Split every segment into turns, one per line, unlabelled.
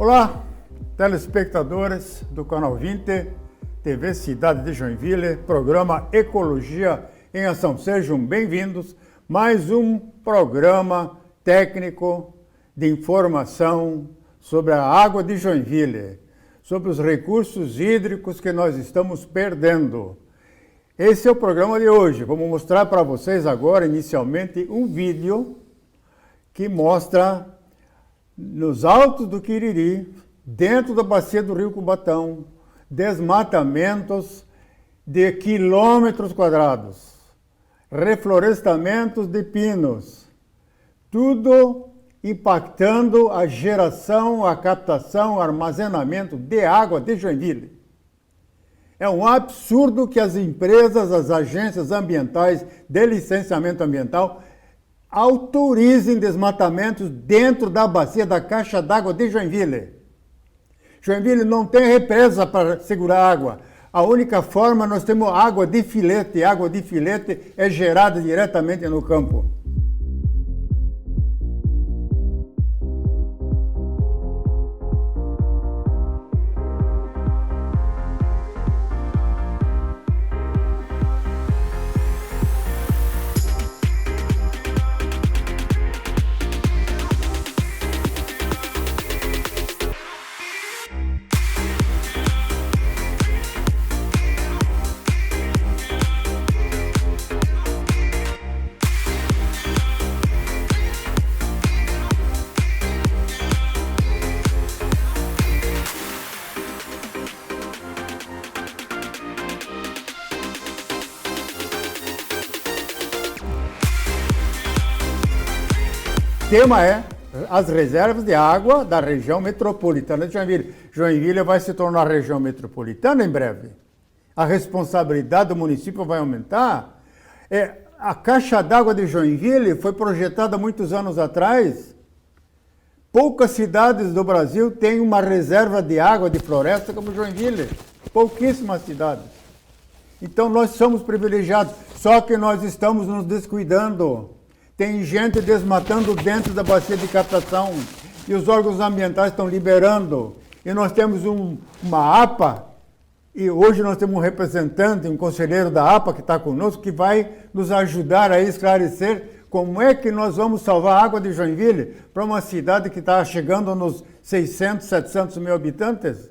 Olá, telespectadores do canal 20, TV Cidade de Joinville, programa Ecologia em Ação. Sejam bem-vindos. Mais um programa técnico de informação sobre a água de Joinville, sobre os recursos hídricos que nós estamos perdendo. Esse é o programa de hoje. Vamos mostrar para vocês agora, inicialmente, um vídeo que mostra nos altos do Quiriri, dentro da bacia do Rio Cubatão, desmatamentos de quilômetros quadrados, reflorestamentos de pinos, tudo impactando a geração, a captação, o armazenamento de água de Joinville. É um absurdo que as empresas, as agências ambientais de licenciamento ambiental autorizem desmatamentos dentro da bacia da caixa d'água de Joinville. Joinville não tem represa para segurar água. A única forma, nós temos água de filete. Água de filete é gerada diretamente no campo. O tema é as reservas de água da região metropolitana de Joinville. Joinville vai se tornar região metropolitana em breve. A responsabilidade do município vai aumentar. A caixa d'água de Joinville foi projetada há muitos anos atrás. Poucas cidades do Brasil têm uma reserva de água de floresta como Joinville. Pouquíssimas cidades. Então nós somos privilegiados, só que nós estamos nos descuidando. Tem gente desmatando dentro da bacia de captação e os órgãos ambientais estão liberando. E nós temos uma APA, e hoje nós temos um representante, um conselheiro da APA que está conosco, que vai nos ajudar a esclarecer como é que nós vamos salvar a água de Joinville para uma cidade que está chegando nos 600, 700 mil habitantes.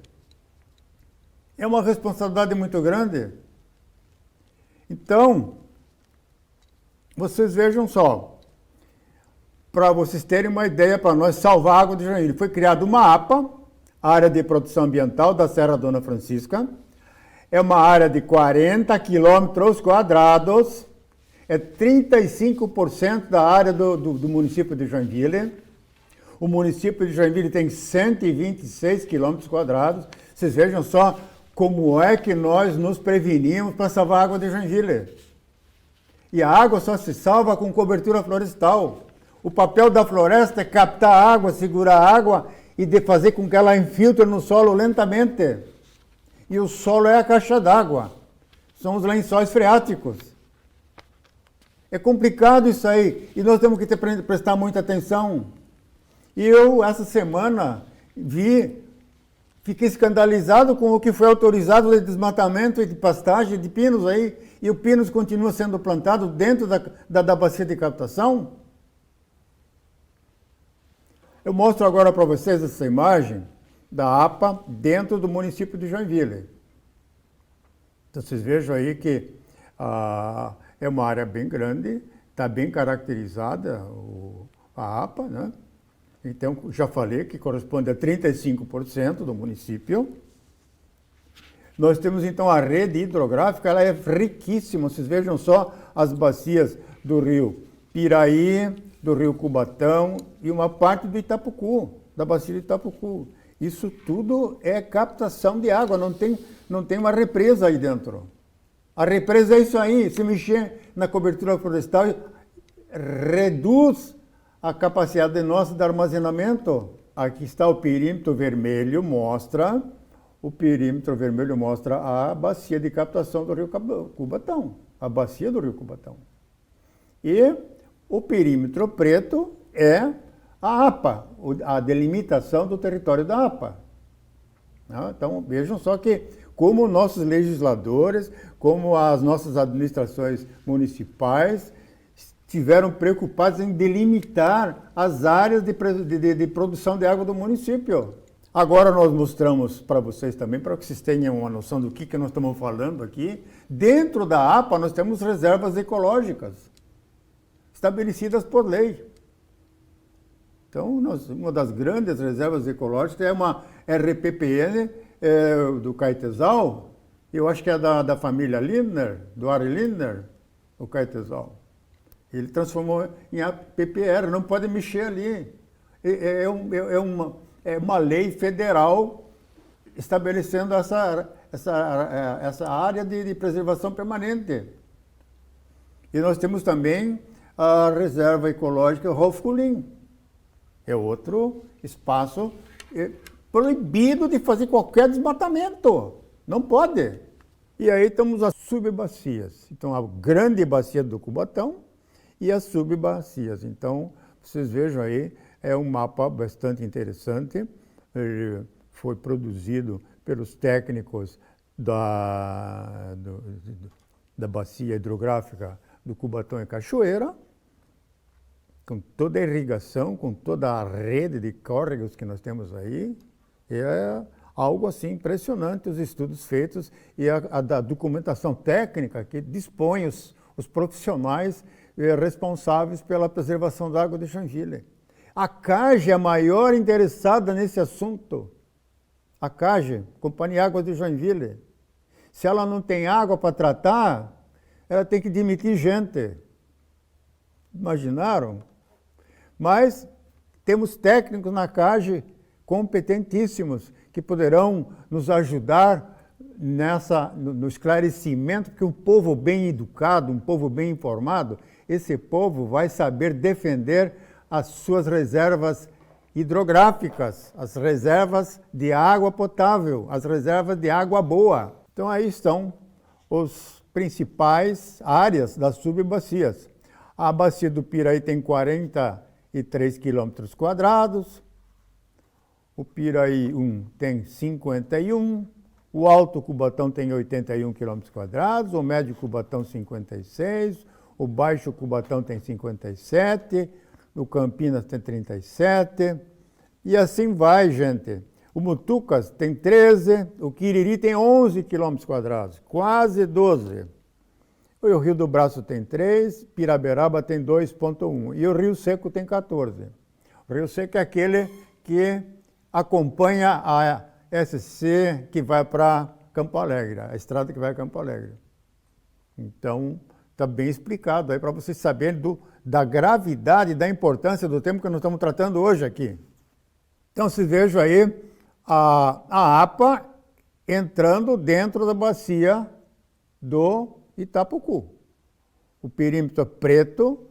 É uma responsabilidade muito grande. Então, vocês vejam só. Para vocês terem uma ideia, para nós salvar a água de Joinville, foi criada uma APA, Área de Proteção Ambiental da Serra Dona Francisca. É uma área de 40 quilômetros quadrados, é 35% da área do município de Joinville. O município de Joinville tem 126 quilômetros quadrados. Vocês vejam só como é que nós nos prevenimos para salvar a água de Joinville. E a água só se salva com cobertura florestal. O papel da floresta é captar a água, segurar a água e de fazer com que ela infiltre no solo lentamente. E o solo é a caixa d'água. São os lençóis freáticos. É complicado isso aí. E nós temos que prestar muita atenção. E eu, essa semana, fiquei escandalizado com o que foi autorizado de desmatamento e de pastagem de pinos aí. E o pinos continua sendo plantado dentro da bacia de captação. Eu mostro agora para vocês essa imagem da APA dentro do município de Joinville. Então vocês vejam aí que é uma área bem grande, está bem caracterizada a APA, né? Então já falei que corresponde a 35% do município. Nós temos então a rede hidrográfica, ela é riquíssima. Vocês vejam só as bacias do rio Piraí, do Rio Cubatão e uma parte do Itapucu, da bacia de Itapucu. Isso tudo é captação de água, não tem uma represa aí dentro. A represa é isso aí, se mexer na cobertura florestal, reduz a capacidade nossa de armazenamento. Aqui está o perímetro vermelho, mostra a bacia de captação do Rio Cubatão, a bacia do Rio Cubatão. E o perímetro preto é a APA, a delimitação do território da APA. Então, vejam só que como nossos legisladores, como as nossas administrações municipais estiveram preocupados em delimitar as áreas de produção de água do município. Agora nós mostramos para vocês também, para que vocês tenham uma noção do que nós estamos falando aqui. Dentro da APA nós temos reservas ecológicas estabelecidas por lei. Então, uma das grandes reservas ecológicas é uma RPPN do Caetesal, eu acho que é da família Lindner, do Ari Lindner, o Caetesal. Ele transformou em APPR, não pode mexer ali. É uma lei federal estabelecendo essa área de preservação permanente. E nós temos também a reserva ecológica Rolf-Kulin. É outro espaço proibido de fazer qualquer desmatamento. Não pode. E aí temos as subbacias. Então, a grande bacia do Cubatão e as subbacias. Então, vocês vejam aí, é um mapa bastante interessante. Ele foi produzido pelos técnicos da bacia hidrográfica do Cubatão e Cachoeira, com toda a irrigação, com toda a rede de córregos que nós temos aí. É algo assim impressionante, os estudos feitos e a documentação técnica que dispõe os profissionais responsáveis pela preservação da água de Joinville. A CAGE é a maior interessada nesse assunto. A CAGE, Companhia Águas de Joinville. Se ela não tem água para tratar, ela tem que demitir gente. Imaginaram? Mas temos técnicos na CAGE competentíssimos que poderão nos ajudar no esclarecimento, porque um povo bem educado, um povo bem informado, esse povo vai saber defender as suas reservas hidrográficas, as reservas de água potável, as reservas de água boa. Então aí estão os principais áreas das subbacias. A bacia do Piraí tem 43 quilômetros quadrados, o Piraí 1 tem 51, o Alto Cubatão tem 81 quilômetros quadrados, o Médio Cubatão 56, o Baixo Cubatão tem 57, o Campinas tem 37, e assim vai, gente. O Mutucas tem 13, o Quiriri tem 11 quilômetros quadrados, quase 12. O Rio do Braço tem 3, Piraberaba tem 2,1 e o Rio Seco tem 14. O Rio Seco é aquele que acompanha a SC que vai para Campo Alegre, a estrada que vai a Campo Alegre. Então, está bem explicado aí para vocês saberem da gravidade e da importância do tema que nós estamos tratando hoje aqui. Então, vocês vejam aí a APA entrando dentro da bacia do Itapucu. O perímetro preto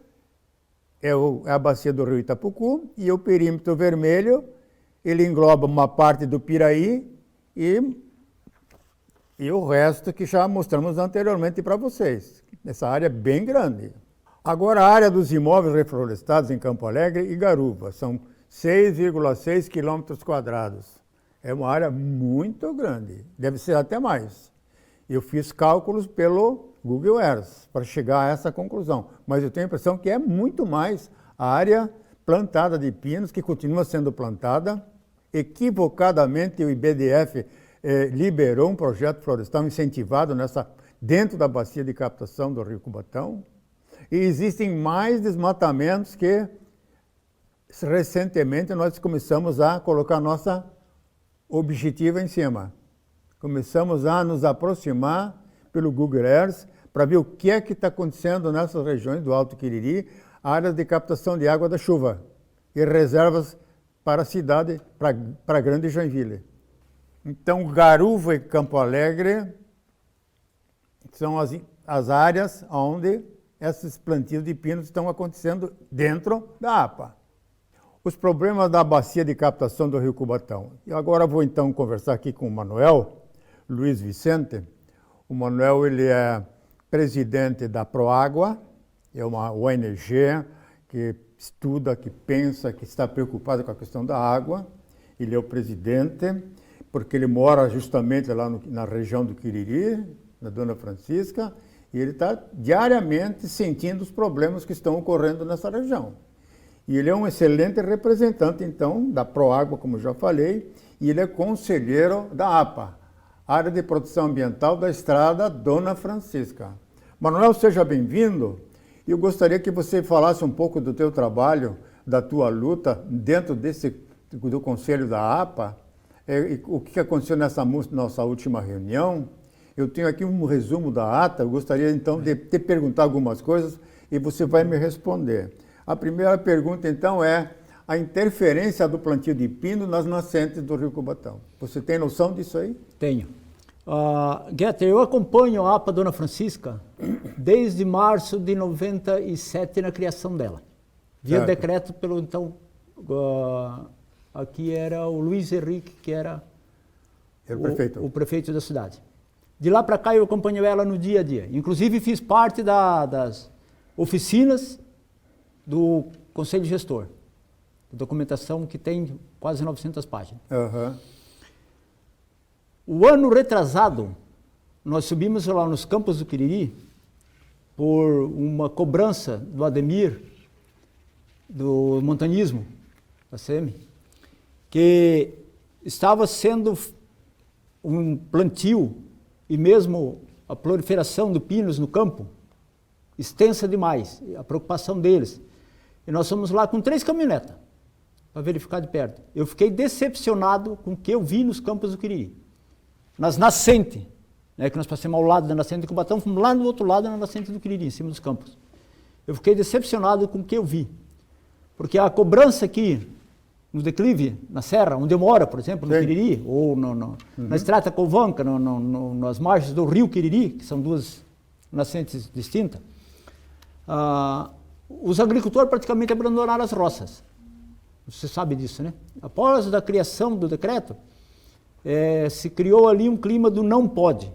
é a bacia do rio Itapucu e o perímetro vermelho, ele engloba uma parte do Piraí e o resto que já mostramos anteriormente para vocês. Essa área é bem grande. Agora, a área dos imóveis reflorestados em Campo Alegre e Garuva são 6,6 quilômetros quadrados. É uma área muito grande, deve ser até mais. Eu fiz cálculos pelo Google Earth para chegar a essa conclusão, mas eu tenho a impressão que é muito mais a área plantada de pinos, que continua sendo plantada. Equivocadamente, o IBDF liberou um projeto florestal incentivado dentro da bacia de captação do Rio Cubatão. E existem mais desmatamentos que, recentemente, nós começamos a colocar nossa objetiva em cima. Começamos a nos aproximar pelo Google Earth para ver o que é que está acontecendo nessas regiões do Alto Quiriri, áreas de captação de água da chuva e reservas para a cidade, para a Grande Joinville. Então, Garuva e Campo Alegre são as áreas onde esses plantios de pinos estão acontecendo dentro da APA. Os problemas da bacia de captação do Rio Cubatão. E agora vou então conversar aqui com o Manuel Luiz Vicente. O Manuel, ele é presidente da Proágua, é uma ONG que estuda, que pensa, que está preocupado com a questão da água. Ele é o presidente, porque ele mora justamente lá na região do Quiriri, na Dona Francisca, e ele está diariamente sentindo os problemas que estão ocorrendo nessa região. E ele é um excelente representante, então, da Proágua, como já falei, e ele é conselheiro da APA, Área de Proteção Ambiental da Estrada Dona Francisca. Manuel, seja bem-vindo. Eu gostaria que você falasse um pouco do teu trabalho, da tua luta dentro do Conselho da APA, o que aconteceu nessa nossa última reunião. Eu tenho aqui um resumo da ata, eu gostaria então de te perguntar algumas coisas e você vai me responder. A primeira pergunta então é a interferência do plantio de pino nas nascentes do Rio Cubatão. Você tem noção disso aí?
Tenho. Guetter, eu acompanho a APA Dona Francisca desde março de 97 na criação dela. Via decreto pelo então, aqui era o Luiz Henrique, que era o prefeito da cidade. De lá para cá eu acompanho ela no dia a dia. Inclusive fiz parte das oficinas do Conselho Gestor. Documentação que tem quase 900 páginas.
Uhum.
O ano retrasado, nós subimos lá nos Campos do Quiriri por uma cobrança do Ademir, do montanismo, da SEMI, que estava sendo um plantio e mesmo a proliferação de pinos no campo extensa demais, a preocupação deles. E nós fomos lá com 3 caminhonetas para verificar de perto. Eu fiquei decepcionado com o que eu vi nos Campos do Quiriri. Nas nascentes, né, que nós passamos ao lado da nascente de Cubatão, fomos lá no outro lado na nascente do Quiriri, em cima dos campos. Eu fiquei decepcionado com o que eu vi. Porque a cobrança aqui, no declive, na serra, onde eu moro, por exemplo, no Quiriri, ou na Estrada Covanca, nas margens do rio Quiriri, que são 2 nascentes distintas, os agricultores praticamente abandonaram as roças. Você sabe disso, né? Após a criação do decreto, se criou ali um clima do não pode.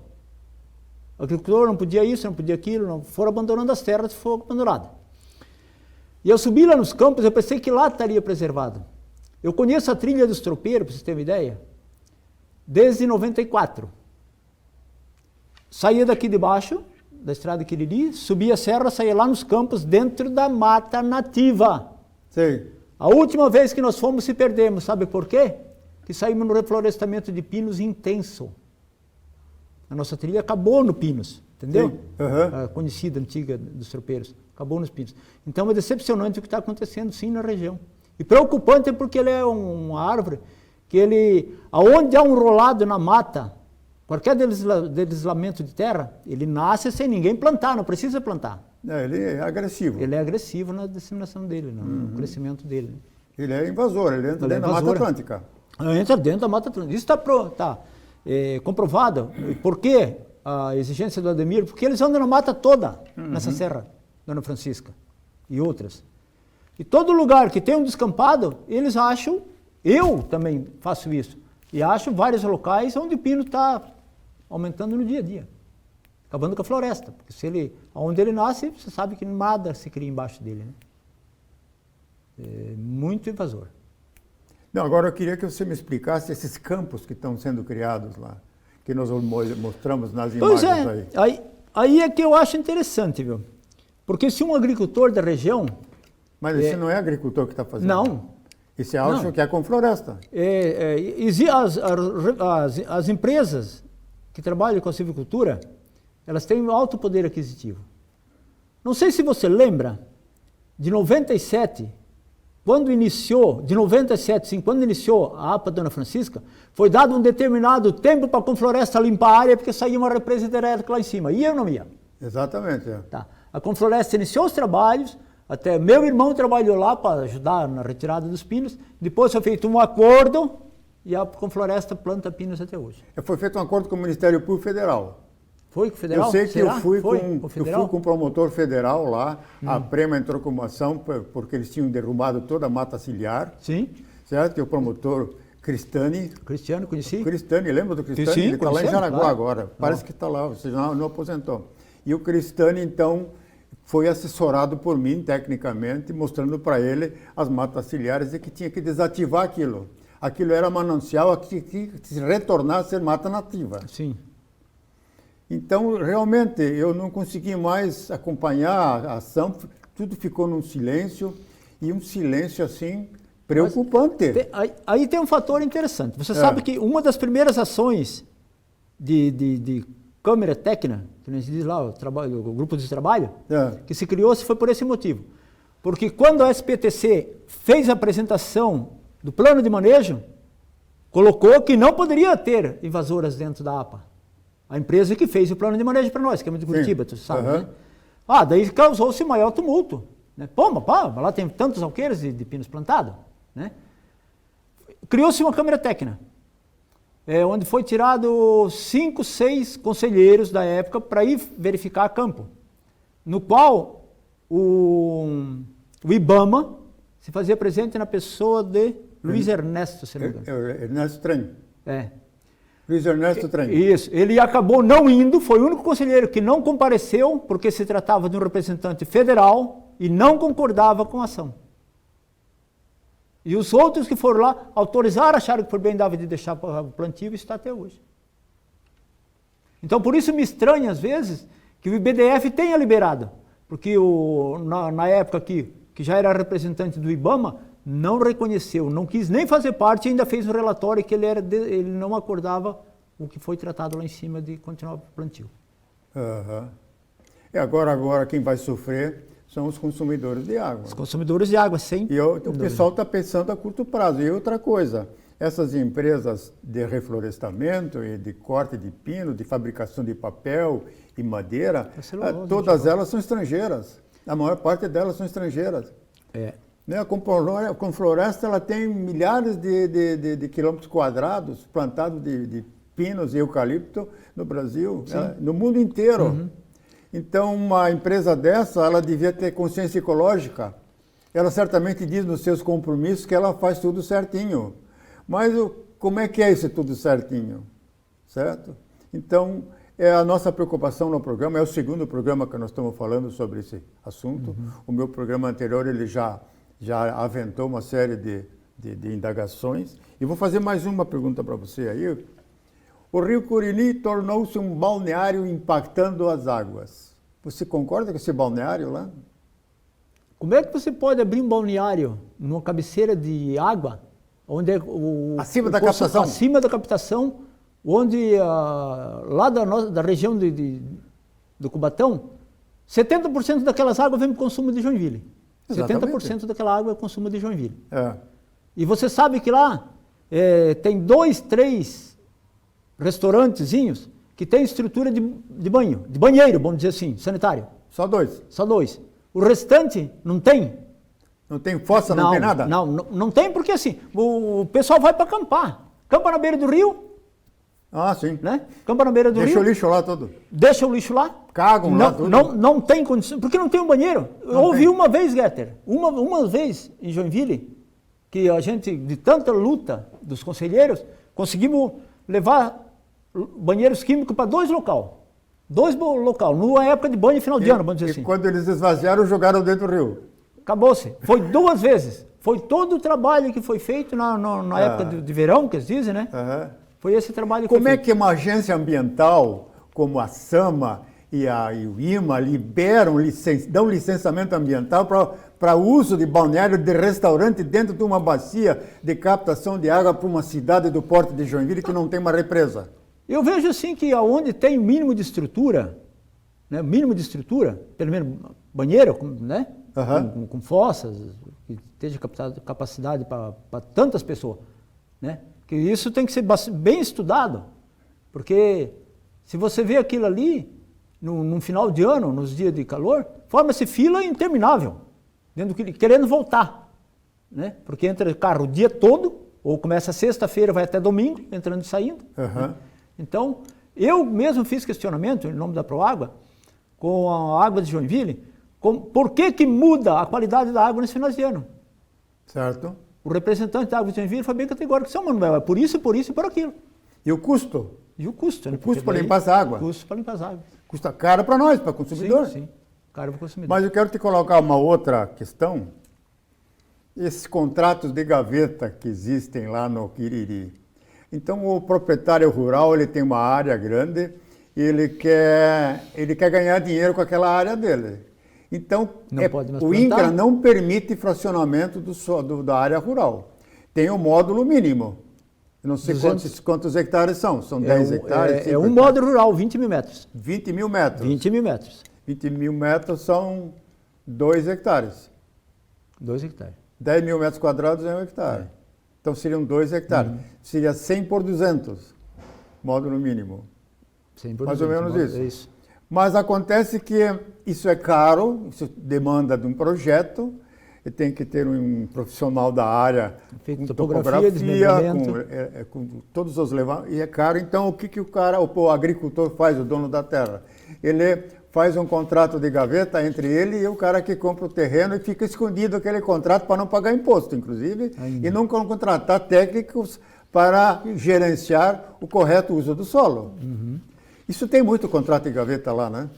O agricultor não podia isso, não podia aquilo, não, foram abandonando as terras, foram abandonadas. E eu subi lá nos campos, eu pensei que lá estaria preservado. Eu conheço a trilha dos tropeiros, para vocês terem uma ideia, desde 94. Saía daqui de baixo, da estrada Quiriri, subia a serra, saía lá nos campos, dentro da mata nativa.
Sim.
A última vez que nós fomos, se perdemos, sabe por quê? Que saímos no reflorestamento de pinos intenso. A nossa trilha acabou no pinos, entendeu?
Uhum.
A conhecida, antiga dos tropeiros, acabou nos pinos. Então é decepcionante o que está acontecendo sim na região. E preocupante porque ele é uma árvore que aonde há um rolado na mata, qualquer deslizamento de terra, ele nasce sem ninguém plantar, não precisa plantar.
Ele é agressivo.
Ele é agressivo na disseminação dele, no crescimento dele. Né?
Ele é invasor, ele entra dentro da Mata Atlântica.
Entra dentro da Mata Atlântica. Isso está comprovado. Por que a exigência do Ademir? Porque eles andam na mata toda, nessa serra, Dona Francisca e outras. E todo lugar que tem um descampado, eles acham, eu também faço isso, e acho vários locais onde o pino está aumentando no dia a dia, acabando com a floresta. Porque onde ele nasce, você sabe que nada se cria embaixo dele. Né? É muito invasor.
Não, agora eu queria que você me explicasse esses campos que estão sendo criados lá, que nós mostramos nas imagens aí.
Aí é que eu acho interessante, viu? Porque se um agricultor da região...
Mas esse não é agricultor que está fazendo?
Não.
Esse acho que é com floresta.
As empresas que trabalham com a silvicultura, elas têm um alto poder aquisitivo. Não sei se você lembra, de 97... Quando iniciou a APA Dona Francisca, foi dado um determinado tempo para a Confloresta limpar a área, porque saía uma represa hidrelétrica lá em cima. Ia ou não ia?
Exatamente.
Tá. A Confloresta iniciou os trabalhos, até meu irmão trabalhou lá para ajudar na retirada dos pinos, depois foi feito um acordo e a Confloresta planta pinos até hoje.
Foi feito um acordo com o Ministério Público Federal.
Foi com o federal?
Eu sei que eu fui com o promotor federal lá, a Prema entrou com uma ação porque eles tinham derrubado toda a mata ciliar.
Sim.
Certo? Que o promotor Cristani.
Cristiano, conheci.
Cristani, lembra do Cristani?
Sim,
ele está lá em Jaraguá
claro.
agora, parece que está lá, você já não aposentou. E o Cristani, então, foi assessorado por mim, tecnicamente, mostrando para ele as matas ciliares e que tinha que desativar aquilo. Aquilo era manancial que tinha que se retornar a ser mata nativa.
Sim.
Então, realmente, eu não consegui mais acompanhar a ação, tudo ficou num silêncio, e um silêncio, assim, preocupante.
Aí tem um fator interessante. Você sabe que uma das primeiras ações de câmara técnica, que a gente diz lá, o grupo de trabalho, que se criou foi por esse motivo. Porque quando a SPTC fez a apresentação do plano de manejo, colocou que não poderia ter invasoras dentro da APA. A empresa que fez o plano de manejo para nós, que é de Curitiba, tu sabe, né? Daí causou-se maior tumulto. Né? Lá tem tantos alqueires de pinos plantados. Né? Criou-se uma câmara técnica, onde foi tirado 5, 6 conselheiros da época para ir verificar campo, no qual o IBAMA se fazia presente na pessoa de Luiz Ernesto, se não me engano.
Ernesto Trem. Luiz Ernesto Trem.
Isso. Ele acabou não indo, foi o único conselheiro que não compareceu, porque se tratava de um representante federal e não concordava com a ação. E os outros que foram lá autorizaram, acharam que por bem dava de deixar o plantio e está até hoje. Então, por isso me estranha, às vezes, que o IBDF tenha liberado, porque na época que já era representante do IBAMA, não reconheceu, não quis nem fazer parte, ainda fez um relatório que ele não acordava o que foi tratado lá em cima de continuar o plantio.
E agora quem vai sofrer são os consumidores de água.
Os consumidores de água, sim.
E o pessoal está pensando a curto prazo. E outra coisa, essas empresas de reflorestamento e de corte de pino, de fabricação de papel e madeira, todas elas são estrangeiras. A maior parte delas são estrangeiras. A Confloresta ela tem milhares de quilômetros quadrados plantados de pinos e eucalipto no Brasil, no mundo inteiro. Então, uma empresa dessa, ela devia ter consciência ecológica. Ela certamente diz nos seus compromissos que ela faz tudo certinho. Mas como é que é isso tudo certinho? Certo? Então, a nossa preocupação no programa, é o segundo programa que nós estamos falando sobre esse assunto. O meu programa anterior, ele já aventou uma série de indagações. E vou fazer mais uma pergunta para você aí. O Rio Curini tornou-se um balneário impactando as águas. Você concorda com esse balneário lá?
Como é que você pode abrir um balneário numa cabeceira de água, onde
acima da captação?
Acima da captação, onde lá da região do Cubatão, 70% daquelas águas vem para o consumo de Joinville. Exatamente. 70% daquela água é consumo de Joinville. E você sabe que lá tem 2, 3 restaurantezinhos que tem estrutura de banheiro, vamos dizer assim, sanitário.
Só 2?
Só 2. O restante não tem.
Não tem fossa, não tem nada?
Não tem porque assim, o pessoal vai para acampar. Campa na beira do rio.
Sim.
Né? Campa na beira do rio.
Deixa o lixo lá todo.
Deixa o lixo lá.
Cagam lá tudo.
Não tem condição, porque não tem um banheiro. Eu ouvi uma vez, Getter, uma vez em Joinville, que a gente, de tanta luta dos conselheiros, conseguimos levar banheiros químicos para 2 locais. 2 locais, numa época de banho final de ano, vamos dizer assim.
E quando eles esvaziaram, jogaram dentro do rio.
Acabou-se. Foi 2 vezes. Foi todo o trabalho que foi feito na época de verão, que eles dizem, né? Foi esse trabalho que
Como
foi
é que uma agência ambiental, como a SAMA e o IMA, dão licenciamento ambiental para o uso de balneário de restaurante dentro de uma bacia de captação de água para uma cidade do porto de Joinville que não tem uma represa? Eu
vejo assim que onde tem o mínimo de estrutura, né, pelo menos banheiro, né, com fossas, que esteja capacidade para tantas pessoas, né, que isso tem que ser bem estudado, porque se você vê aquilo ali, no final de ano, nos dias de calor, forma-se fila interminável, querendo voltar, né, porque entra carro o dia todo, ou começa sexta-feira, vai até domingo, entrando e saindo, né? Então, eu mesmo fiz questionamento, em nome da Proágua, com a água de Joinville, por que muda a qualidade da água nesse final de ano.
Certo.
O representante da água de Joinville foi bem categórico, São Manuel, é por isso e por aquilo.
E o custo?
E o custo, né?
O custo para limpar essa água?
O custo para limpar as águas.
Custa caro para nós, para consumidor?
Sim. caro para o consumidor.
Mas eu quero te colocar uma outra questão. Esses contratos de gaveta que existem lá no Quiriri. Então, o proprietário rural, ele tem uma área grande e ele quer ganhar dinheiro com aquela área dele. Então, o INCRA não permite fracionamento da área rural. Tem um módulo mínimo. Eu não sei quantos hectares são. São 10 hectares?
É um módulo rural, 20 mil metros.
20 mil metros?
20 mil metros.
20 mil metros são 2 hectares.
2 hectares.
10 mil metros quadrados é 1 hectare. Então seriam 2 hectares. Seria 100 por 200, módulo mínimo.
100 por 200,
mais ou menos isso.
É isso.
Mas acontece que isso é caro, isso demanda de um projeto, e tem que ter um profissional da área
com
topografia, com todos os levantamentos, e é caro. Então o que o agricultor faz, o dono da terra? Ele faz um contrato de gaveta entre ele e o cara que compra o terreno e fica escondido aquele contrato para não pagar imposto, inclusive, e não contratar técnicos para gerenciar o correto uso do solo. Isso tem muito contrato de gaveta lá, né?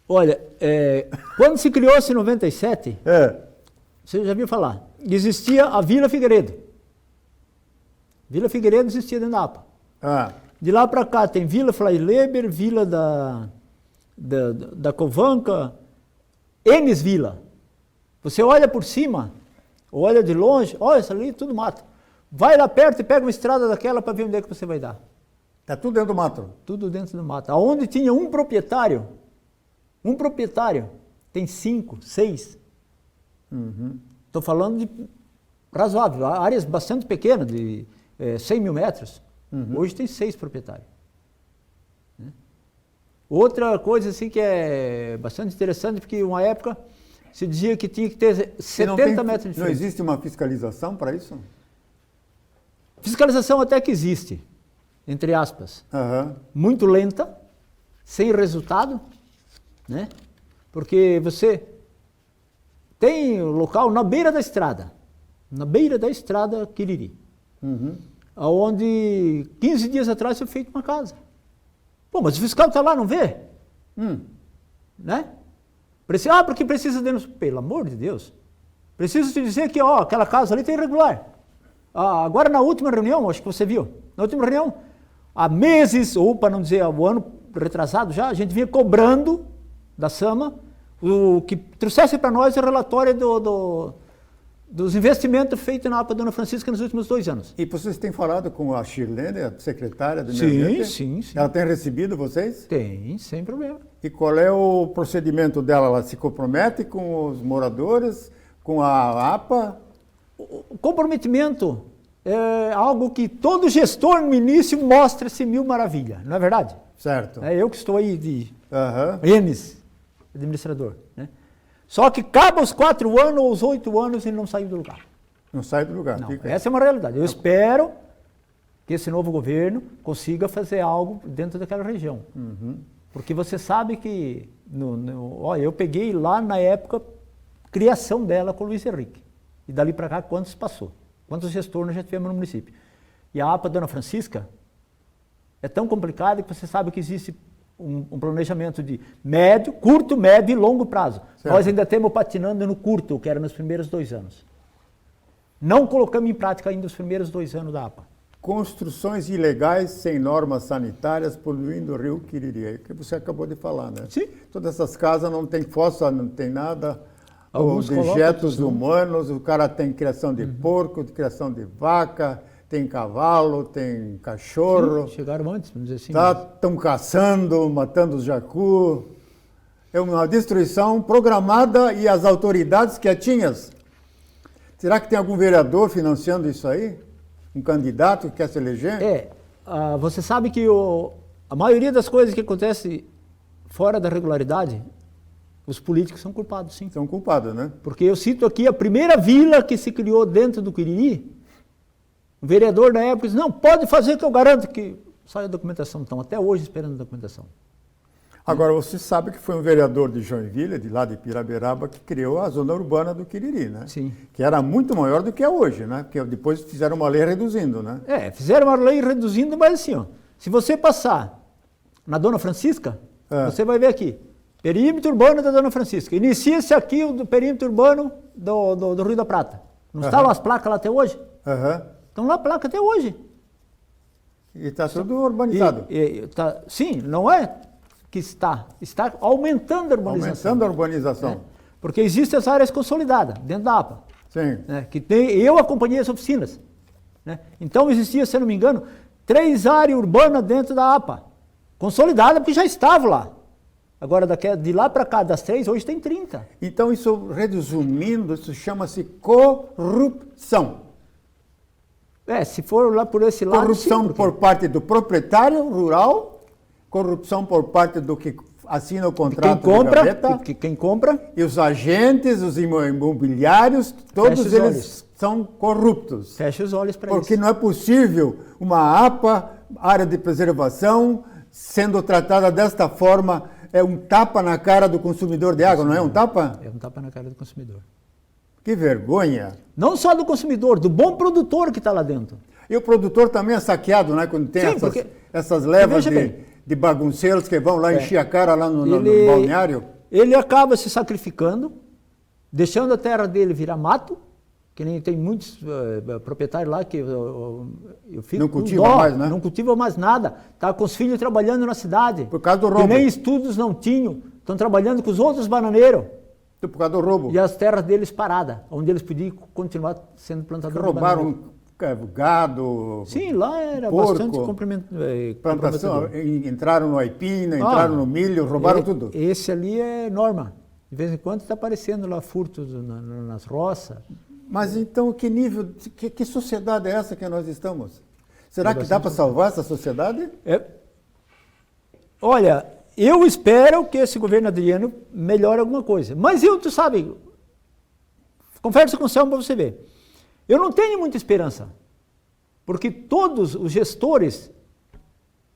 Olha, quando se criou-se em 97, você já viu falar, existia a Vila Figueiredo. Vila Figueiredo existia dentro da APA. De lá para cá tem Vila Freileber, Vila da Covanca, Enes Vila. Você olha por cima, olha de longe, olha isso ali, tudo mato. Vai lá perto e pega uma estrada daquela para ver onde é que você vai dar.
Está tudo dentro do mato?
Tudo dentro do mato. Aonde tinha um proprietário tem 5, 6. Estou falando de razoável, áreas bastante pequenas, de 100 mil metros. Hoje tem 6 proprietários. Outra coisa assim que é bastante interessante, porque uma época se dizia que tinha que ter 70 metros de frente.
Não existe uma fiscalização para isso?
Fiscalização até que existe, entre aspas. Muito lenta, sem resultado, né? Porque você tem o local na beira da estrada Quiriri, onde 15 dias atrás foi feita uma casa. Pô, mas o fiscal está lá, não vê? Né? Porque precisa denunciar. Pelo amor de Deus. Preciso te dizer que aquela casa ali está irregular. Agora na última reunião, acho que você viu, na última reunião, há meses, ou para não dizer o ano retrasado já, a gente vinha cobrando da SAMA o que trouxesse para nós o relatório dos investimentos feitos na APA Dona Francisca nos últimos 2 anos.
E vocês têm falado com a Shirlene, a secretária do Meio Ambiente?
Sim.
Ela tem recebido vocês?
Tem, sem problema.
E qual é o procedimento dela? Ela se compromete com os moradores, com a APA?
O comprometimento é algo que todo gestor no início mostra-se mil maravilha, não é verdade?
Certo.
Eu que estou aí de administrador, né? Só que acaba os 4 anos ou os 8 anos ele não saiu do lugar.
Não sai do lugar.
Não, essa é uma realidade. Eu espero que esse novo governo consiga fazer algo dentro daquela região. Porque você sabe que, eu peguei lá na época, criação dela com o Luiz Henrique. E dali para cá, quantos passou? Quantos gestores nós já tivemos no município? E a APA Dona Francisca é tão complicada que você sabe que existe um planejamento de curto, médio e longo prazo. Certo. Nós ainda estamos patinando no curto, que era nos primeiros 2 anos. Não colocamos em prática ainda os primeiros 2 anos da APA.
Construções ilegais sem normas sanitárias poluindo o rio Quiriri, que você acabou de falar, né?
Sim.
Todas essas casas não tem fossa, não tem nada,
dejetos
dejetos humanos, o cara tem criação de porco, de criação de vaca, tem cavalo, tem cachorro.
Sim, chegaram antes, vamos dizer assim.
Estão caçando, matando os jacu. É uma destruição programada e as autoridades quietinhas. Será que tem algum vereador financiando isso aí? Um candidato que quer se eleger?
Você sabe que a maioria das coisas que acontecem fora da regularidade, os políticos são culpados, sim.
São culpados, né?
Porque eu cito aqui a primeira vila que se criou dentro do Quiriri. O vereador na época disse, não, pode fazer que eu garanto que sai a documentação. Estão até hoje esperando a documentação.
Agora, você sabe que foi um vereador de Joinville, de lá de Piraberaba, que criou a zona urbana do Quiriri, né?
Sim.
Que era muito maior do que é hoje, né? Porque depois fizeram uma lei reduzindo, né?
Fizeram uma lei reduzindo, mas assim, se você passar na Dona Francisca, você vai ver aqui, Perímetro urbano da Dona Francisca. Inicia-se aqui o do perímetro urbano do Rio da Prata. Não estavam as placas lá até hoje? Estão lá placas até hoje.
E está tudo urbanizado.
Sim, não é que está aumentando a urbanização.
Aumentando a urbanização.
Né? Porque existem as áreas consolidadas dentro da APA.
Sim.
Né? Eu acompanhei as oficinas. Né? Então existia, se eu não me engano, 3 áreas urbanas dentro da APA. Consolidada porque já estava lá. Agora, de lá para cá, das 3, hoje tem 30.
Então, isso, resumindo, isso chama-se corrupção.
Se for lá por esse lado...
Corrupção
sim,
por parte do proprietário rural, corrupção por parte do que assina o contrato de gaveta.
Quem compra...
E os agentes, os imobiliários, todos eles são corruptos.
Fecha os olhos para isso.
Porque não é possível uma APA, área de preservação, sendo tratada desta forma, é um tapa na cara do consumidor de água, não é um tapa?
É um tapa na cara do consumidor.
Que vergonha!
Não só do consumidor, do bom produtor que está lá dentro.
E o produtor também é saqueado, né? Quando tem essas levas de bagunceiros que vão lá encher a cara lá no balneário.
Ele acaba se sacrificando, deixando a terra dele virar mato, que nem tem muitos proprietários lá que eu fico
não cultiva mais, né?
Não cultiva mais nada. Está com os filhos trabalhando na cidade.
Por causa do roubo.
Que nem estudos não tinham. Estão trabalhando com os outros bananeiros.
Por causa do roubo.
E as terras deles paradas, onde eles podiam continuar sendo plantadores.
Roubaram gado.
Sim, lá era
porco,
bastante
plantação. Entraram no aipim, entraram no milho, roubaram tudo.
Esse ali é norma. De vez em quando está aparecendo lá furtos nas roças.
Mas então, que nível, que sociedade é essa que nós estamos? Será que dá para salvar essa sociedade?
Olha, eu espero que esse governo Adriano melhore alguma coisa. Mas tu sabe, conversa com o Selma para você ver. Eu não tenho muita esperança. Porque todos os gestores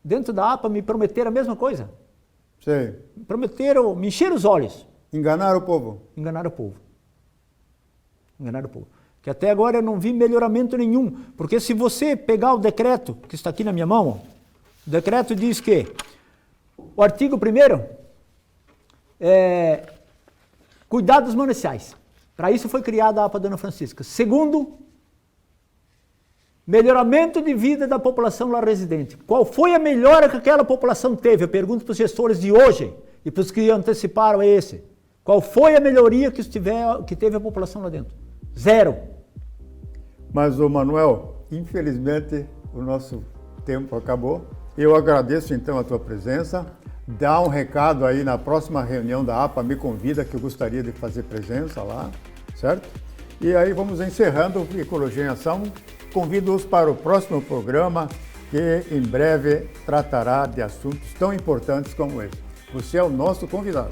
dentro da APA me prometeram a mesma coisa.
Sim.
Prometeram, me encheram os olhos.
Enganaram o povo.
Enganaram o povo. Enganaram o povo. Que até agora eu não vi melhoramento nenhum. Porque se você pegar o decreto, que está aqui na minha mão, o decreto diz que o artigo 1º é cuidados mananciais. Para isso foi criada a APA Dona Francisca. Segundo, melhoramento de vida da população lá residente. Qual foi a melhora que aquela população teve? Eu pergunto para os gestores de hoje e para os que anteciparam esse. Qual foi a melhoria que teve a população lá dentro? 0.
Mas, Manuel, infelizmente o nosso tempo acabou. Eu agradeço então a tua presença. Dá um recado aí na próxima reunião da APA, me convida que eu gostaria de fazer presença lá, certo? E aí vamos encerrando o Ecologia em Ação. Convido-os para o próximo programa que em breve tratará de assuntos tão importantes como esse. Você é o nosso convidado.